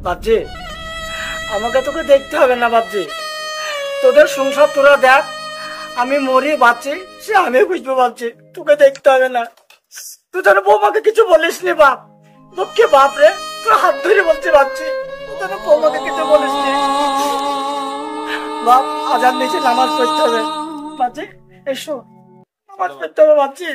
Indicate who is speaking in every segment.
Speaker 1: বাপজি, আমাকে তোকে দেখতে হবে না বাপজি, তোদের সংসার তোরা দেখ, আমি মরি বাঁচি সে আমি বুঝবো বাপজি, তোকে দেখতে হবে না। তুই তোর বৌমাকে কিছু বলিস নি বাপ, তোকে বাপ রে, তোর হাত ধরে বলছি বাপজি, তোর বৌমাকে কিছু বলিস নি বাপ। আজান নিচে নামাজ পড়তে হবে বাপজি, এসো নামাজ পড়তে হবে বাপজি।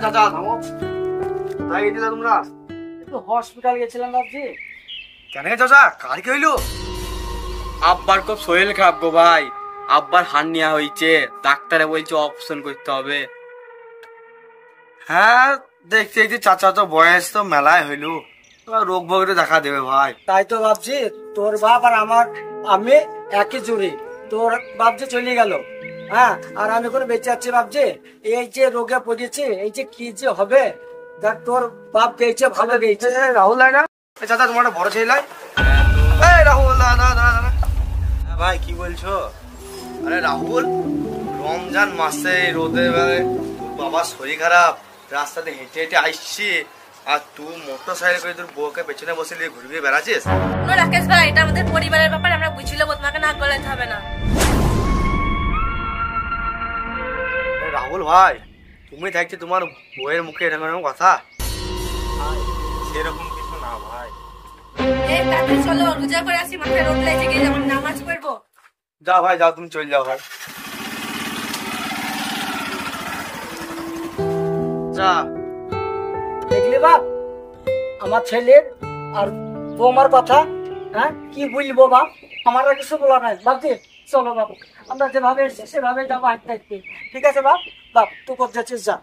Speaker 2: চাচা থামো, কোথায় গেছিলে তোমরা?
Speaker 1: একটু হসপিটাল গেছিলাম বাপজি।
Speaker 2: কেন চাচা, কার কি হইলো?
Speaker 3: আব্বার খুব শরীর খারাপ গো ভাই, আব্বার হার্নিয়া হয়েছে, ডাক্তারে বলছে অপারেশন করতে হবে।
Speaker 2: হ্যাঁ দেখছি এই যে চাচা তো বয়স তো মেলায় হইলো, রোগ ভোগের দেখা দেবে ভাই।
Speaker 1: তাই তো ভাবছি, তোর বাপ আর আমার আমি একই জুড়ি, তোর বাপ যে চলে গেল, হ্যাঁ, আর আমি কোনো বেঁচে আছি ভাবছি, এই যে রোগে পড়েছি, এই যে কি যে হবে, দেখ তোর বাপ গেছে ভালো গেছে।
Speaker 2: রাহুল না চাচা, তোমার একটা বড় ছেলে রাহুল, না না না না ভাই কি বলছো? আরে রাহুল, রমজান মাসে রোদে বেলায় তোর বাবার শরীর খারাপ, রাস্তাতে হেঁটে হেঁটে আসছি, আর তুই মোটর সাইকেল করে তোর বউকে পেছনে বসে নিয়ে ঘুরবি বেড়াচ্ছিস?
Speaker 4: রাকেশ ভাই, এটা আমাদের পরিবারের ব্যাপার, আমরা বুঝলে তোমাকে নাক গলাতে হবে না।
Speaker 2: রাহুল ভাই, তুমি থাকছি তোমার বউয়ের মুখে এরকম কথা? সেরকম কিছু না ভাই।
Speaker 4: এই তাতে চলো রোজা করে আসি, মাথায় রোদ লেগে গিয়ে যখন নামাজ পড়বো।
Speaker 2: যাও ভাই যাও, তুমি চলে যাও ভাই। যা
Speaker 1: দেখলি বাপ আমার ছেলের আর বৌমার কথা, হ্যাঁ কি বলবো বাপ, আমার আর কিছু বলা নাই বাপজি। চলো বাপ, আমরা যেভাবে এসেছি সেভাবে যাবো হাঁটতে হাঁটতে, ঠিক আছে বাপ? বাপ তুই কোথায় যাচ্ছিস, যা,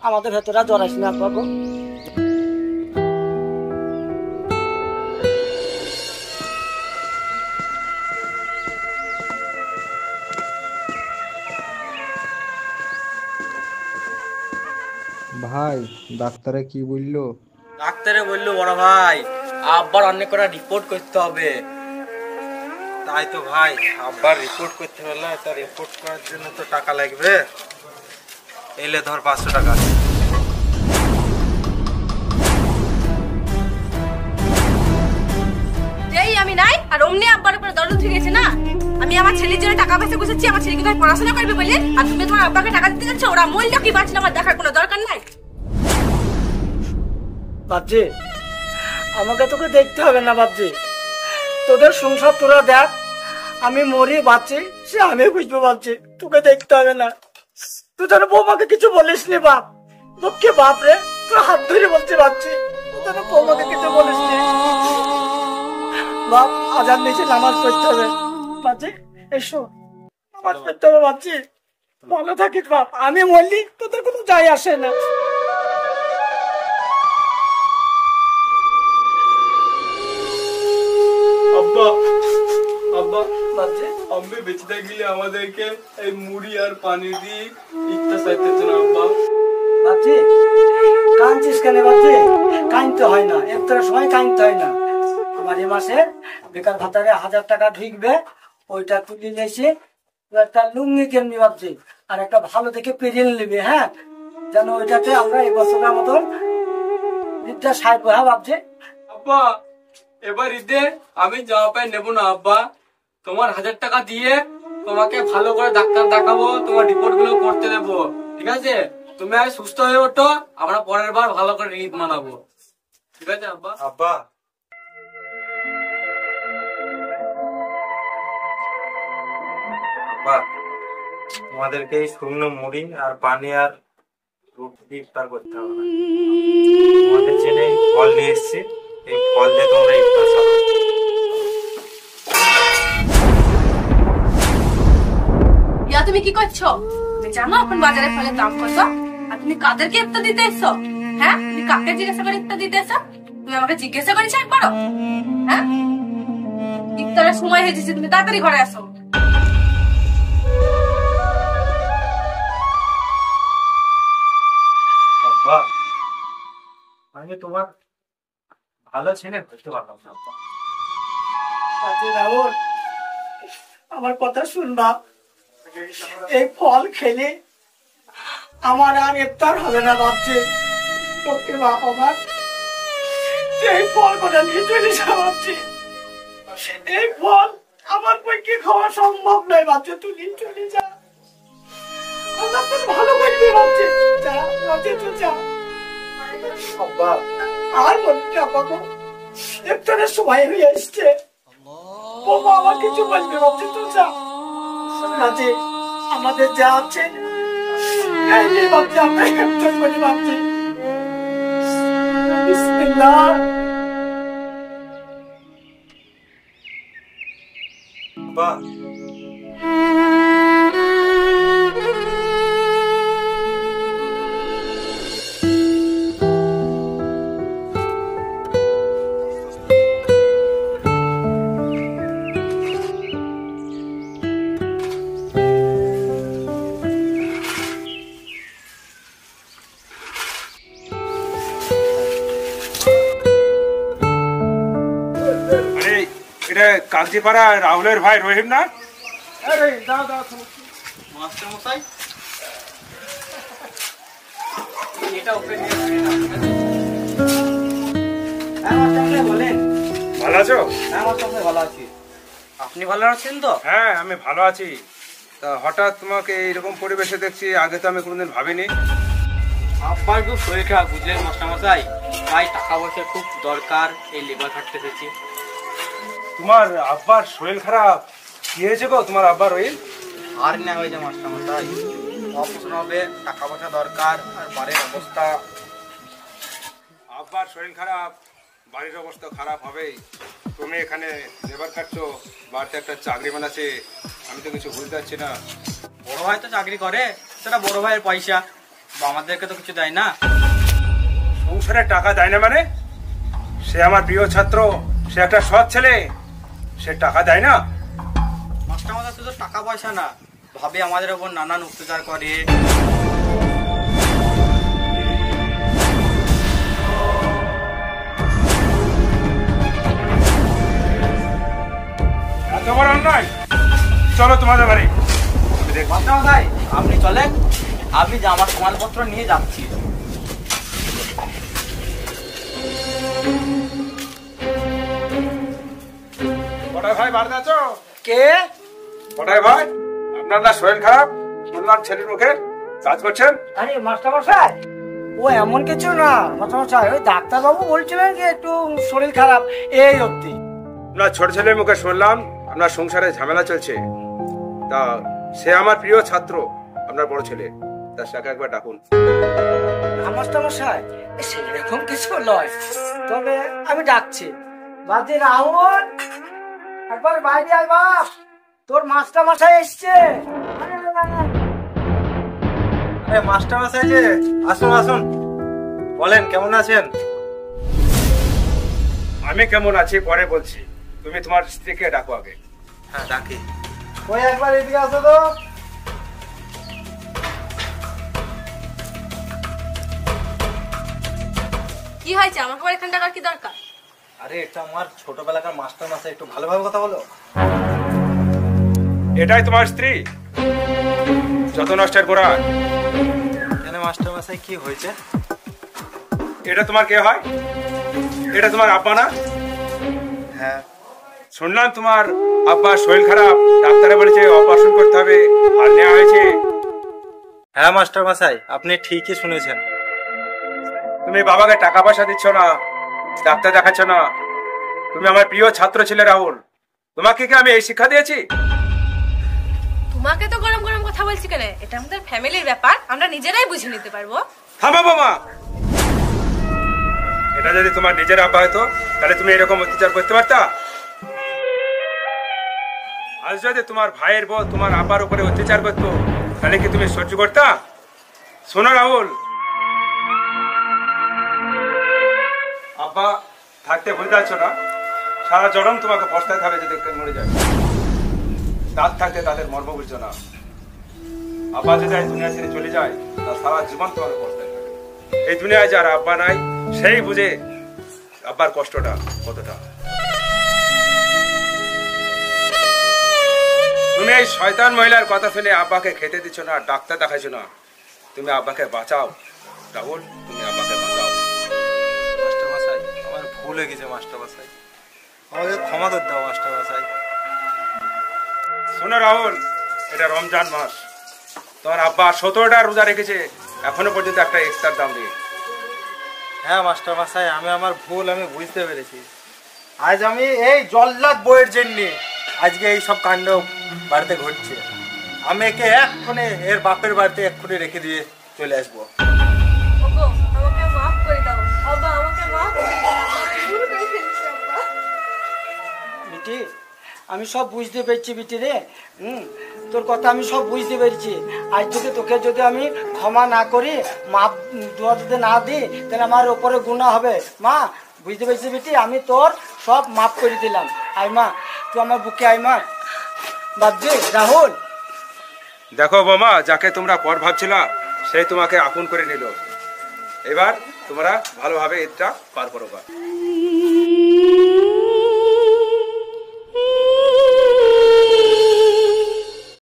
Speaker 1: আমাদের ভেতরে জড়াইস না বাবু।
Speaker 5: ভাই ডাক্তারে কি বললো?
Speaker 3: ডাক্তারে বললো বড় ভাই, আব্বার অনেক কটা রিপোর্ট করতে হবে।
Speaker 2: তাই তো ভাই, আব্বার রিপোর্ট করতে হলে তার রিপোর্ট করার জন্য তো টাকা লাগবে। এলে ধর 500 টাকা।
Speaker 4: এই আমি নাই, আর অমনি আব্বার উপরে দরদ উঠে গেছে না। আমি আমার ছেলের জন্য টাকা পয়সা গুছাচ্ছি, আমার ছেলেকে তো পড়াশোনা করবে বলে, আর তুমি তোমার আব্বাকে টাকা দিতে যাচ্ছ, ওরা মূল্য কি পাচ্ছে আমার দেখার কোনো দরকার নাই।
Speaker 1: বাপজি, আমাকে তোকে দেখতে হবে না বাপজি, তোদের সংসার তোরা দেখ, আমি মরি বাঁচি সে আমি বুঝবো বাপজি, তোকে দেখতে হবে না। তুই তোর বৌমাকে কিছু বলিস নি বাপ, তোকে বাপ রে, তোর হাত ধরে বলছি বাপজি, তোর বৌমাকে কিছু বলিস নি বাপ। আজান নিচে নামাজ পড়তে হবে বাপজি, এসো নামাজ পড়তে হবে বাপজি। ভালো থাকিস বাপ, আমি মরলি তোদের কোনো যায় আসে না।
Speaker 3: আব্বা, আব্বা
Speaker 1: বাপজি,
Speaker 3: আমি বেঁচে থাকলে আমাদেরকে এই মুড়ি আর পানি দিয়ে ইফতার চাইতেছে না আব্বা।
Speaker 1: বাপজি কাঁদছিস কেন বাপজি? কাঁদতে হয় না, ইফতারের সময় কাঁদতে হয় না। আমার এ মাসে বেকার ভাতারে 1000 টাকা ঢুকবে, ওইটা তুলে নিয়েছি, একটা লুঙ্গি কেমনি বাপজি, আর একটা ভালো দেখে পেরিয়ে নিবি, হ্যাঁ, যেন ওইটাতে আমরা এই বছরের মতন ঈদটা সারবো, হ্যাঁ বাপজি।
Speaker 3: আব্বা এবার ঈদে আমি জামা প্যান্ট নেবো না আব্বা, তোমার 1000 টাকা দিয়ে তোমাকে ভালো করে ডাক্তার দেখাবো, তোমার রিপোর্ট গুলো করতে দেবো, ঠিক আছে? তুমি আগে সুস্থ হয়ে ওঠো, আমরা পরের বার ভালো করে ঈদ মানাবো, ঠিক আছে আব্বা?
Speaker 2: আব্বা আব্বা, তোমাদেরকে এই শুকনো মুড়ি আর পানি আর রুটি ইফতার করতে হবে না। তোমাদের জন্য এই ফল নিয়ে এসেছি, এই ফল দিয়ে তোমরা ইফতার সারো।
Speaker 4: ইয়া তুমি কি করছো? তুমি জানো এখন বাজারে ফলের দাম কত? আর তুমি কাদেরকে ইফতার দিতে এসছো? হ্যাঁ, তুমি কাকে জিজ্ঞাসা করে ইফতার দিতে এসছো? তুমি আমাকে জিজ্ঞাসা করেছো একবারও? হ্যাঁ, ইফতারের সময় হয়েছে, তুমি তাড়াতাড়ি ঘরে আসো।
Speaker 2: আব্বা, আমি তোমার ভালো ছেলে হতে পারলাম না আব্বা।
Speaker 1: বাপজি রাহুল, আমার কথা শুনবা, এই ফল খেলে আমার আর ইফতার হবে না ভাবছি। তোকে বাপ আমার এই ফল কটা নিয়ে চলে যা ভাবছি। এই ফল আমার পক্ষে খাওয়া সম্ভব নয় ভাবছি, তুই নিয়ে চলে যা। আল্লাহ তোর ভালো করবে ভাবছি, যা ভাবছি তুই যা। আব্বা আর বলছি আব্বা গো, ইফতারের সময় হয়ে এসছে, বাবা আমার কিছু বলবে ভাবছি, তুই যা। রাজি আমাদের যা আছে এই নিয়ে ভাবছি আমরা ইফতার করি ভাবছি। বিসমিল্লাহ।
Speaker 2: বাবা
Speaker 6: কাগজিপাড়া রাহুলের ভাই রহিম না?
Speaker 1: আরে দাও দাও
Speaker 3: মাস্টার মশাই, এটা ওকে
Speaker 1: বলেন।
Speaker 6: ভালো আছো?
Speaker 1: হ্যাঁ মাস্টার ভালো আছি।
Speaker 3: আপনি ভালো আছেন তো?
Speaker 6: হ্যাঁ আমি ভালো আছি। তা হঠাৎ তোমাকে এইরকম পরিবেশে দেখছি, আগে তো আমি কোনোদিন ভাবিনি।
Speaker 3: আব্বার খুব শরীর খারাপ বুঝলেন মাস্টার মশাই, তাই টাকা পয়সার খুব দরকার, এই লেবার খাটতে এসেছি।
Speaker 6: তোমার আব্বার শরীর খারাপ? কি হয়েছে গো তোমার আব্বার? রহিম
Speaker 3: আর না হয়ে যায় মাস্টার মশাই, অপারেশন হবে, টাকা পয়সা দরকার, আর বাড়ির অবস্থা।
Speaker 6: আব্বার শরীর খারাপ, বাড়ির অবস্থা খারাপ হবেই। তুমি এখানে লেবার খাটছো, বাড়িতে একটা চাকরি বানাচ্ছে, আমি তো কিছু বুঝতে পারছি না।
Speaker 3: বড় ভাই তো চাকরি করে, সেটা বড় ভাইয়ের পয়সা, আমাদেরকে তো কিছু দেয় না।
Speaker 6: সংসারে টাকা দেয় না মানে? সে আমার প্রিয় ছাত্র, সে একটা সৎ ছেলে, সে টাকা দেয় না?
Speaker 3: মাস্টার মশাই শুধু টাকা পয়সা না, ভাবে আমাদের ওপর নানান অত্যাচার করে।
Speaker 6: এত বড় অন্যায়! চলো তোমাদের বাড়ি।
Speaker 3: মাস্টার মশাই আপনি চলেন, আমি যে আমার প্রমাণপত্র নিয়ে যাচ্ছি।
Speaker 6: বড়াই ভাই বাড়িতে আছো?
Speaker 1: কে?
Speaker 6: বড়াই ভাই, আপনার না শরীর খারাপ শুনলাম ছেলের মুখে, কাজ করছেন?
Speaker 1: আরে মাস্টার মশাই ও এমন কিছু না মাস্টার মশাই, ওই ডাক্তার বাবু বলছিলেন যে একটু শরীর খারাপ, এই অবধি।
Speaker 6: আপনার ছোট ছেলের মুখে শুনলাম আপনার সংসারে ঝামেলা চলছে। তা সে আমার প্রিয় ছাত্র, আপনার বড় ছেলে, তার সাথে একবার ডাকুন।
Speaker 1: মাস্টার মশাই সেরকম কিছু নয়, তবে আমি ডাকছি। বাদে রাহুল, একবার বাইরে আয় বাপ, তোর মাস্টার মশাই এসছে।
Speaker 2: আরে মাস্টার মশাই যে, আসুন আসুন, বলেন কেমন আছেন?
Speaker 6: আমি কেমন আছি পরে বলছি, তুমি তোমার স্ত্রীকে ডাকো আগে।
Speaker 2: হ্যাঁ ডাকি।
Speaker 1: ওই একবার এদিকে আসো তো।
Speaker 4: কি হয়েছে? আমাকে আবার এখানে টাকার কি দরকার?
Speaker 2: আরে এটা আমার ছোটবেলাকার মাস্টার মশাই, একটু ভালোভাবে কথা বলো।
Speaker 6: এটাই তোমার স্ত্রী? যত নষ্টের গোড়া।
Speaker 2: কেন মাস্টার মশাই কি হয়েছে?
Speaker 6: এটা তোমার কে হয়? এটা তোমার আব্বা না?
Speaker 2: হ্যাঁ।
Speaker 6: শুনলাম তোমার আব্বার শরীর খারাপ, ডাক্তারে বলেছে অপারেশন করতে হবে, আর নেওয়া হয়েছে।
Speaker 2: হ্যাঁ মাস্টার মশাই, আপনি ঠিকই শুনেছেন।
Speaker 6: তুমি বাবাকে টাকা পয়সা দিচ্ছ না, ডাক্তার দেখাচ্ছ না। তুমি আমার প্রিয় ছাত্র ছিলে রাহুল, তোমাকে কি আমি এই শিক্ষা দিয়েছি?
Speaker 4: তোমাকে তো গরম গরম কথা বলছি কেন? এটা আমাদের ফ্যামিলির ব্যাপার, আমরা নিজেরাই বুঝে নিতে পারবো।
Speaker 6: থামা বাবা, এটা যদি তোমার নিজের আব্বা হতো তাহলে তুমি এরকম অত্যাচার করতে পারতা? আজ যদি তোমার ভাইয়ের বউ তোমার আব্বার উপরে অত্যাচার করতো তাহলে কি তুমি সহ্য করতা? শোনো রাহুল, আব্বা থাকতে ভুলতে পারছো না, সারা জনম তোমাকে পস্তাতে হবে যদি কেউ মরে যায়। দাঁত থাকতে তাদের মর্ম বুঝছো না। আব্বা যদি আজ দুনিয়া ছেড়ে চলে যায় তা সারা জীবন তোমাকে পস্তাতে হবে। এই দুনিয়ায় যার আব্বা নাই সেই বুঝে আব্বার কষ্টটা কতটা। তুমি এই শয়তান মহিলার কথা শুনে আব্বাকে খেতে দিচ্ছ না, ডাক্তার দেখাইছো না। তুমি আব্বাকে বাঁচাও রাহুল, তুমি আব্বাকে বাঁচাও।
Speaker 2: মাস্টার মশাই আমার ভুল হয়ে গেছে মাস্টার মশাই, আমাকে ক্ষমা করে দাও মাস্টার মশাই।
Speaker 6: শোনো রাহুল, এটা রমজান মাস, তোমার আব্বা 17টা রোজা রেখেছে, এখনো পর্যন্ত একটা ইফতার দাম নেই।
Speaker 2: হ্যাঁ মাস্টার মশাই, আমি আমার ভুল আমি বুঝতে পেরেছি। আজ আমি এই জল্লাদ বইয়ের জন্য আজকে এই সব কাণ্ড বাড়িতে ঘটছে। আমি একে এক্ষুনি এর বাপের বাড়িতে এক্ষুনি রেখে দিয়ে চলে আসবো।
Speaker 4: ওগো, আমাকে মাফ করে দাও আব্বা, আমাকে মাফ করে দাও, আমি ভুল করে ফেলেছি আব্বা।
Speaker 1: বিটি আমি সব বুঝতে পেরেছি বিটি রে। তোর কথা আমি সব বুঝতে পেরেছি। আজ থেকে তোকে যদি আমি ক্ষমা না করি, মাপ দোয়া যদি না দিই, তাহলে আমার ওপরে গুনাহ হবে। মা বুঝতে পেরেছি বিটি, আমি তোর সব মাফ করে দিলাম। আই মা, তুই আমার বুকে আই মা। বাবজি রাহুল,
Speaker 6: দেখো বোমা, যাকে তোমরা পর ভাবছিলা সেই তোমাকে আপন করে নিল। এবার তোমরা ভালোভাবে ঈদটা পার করো।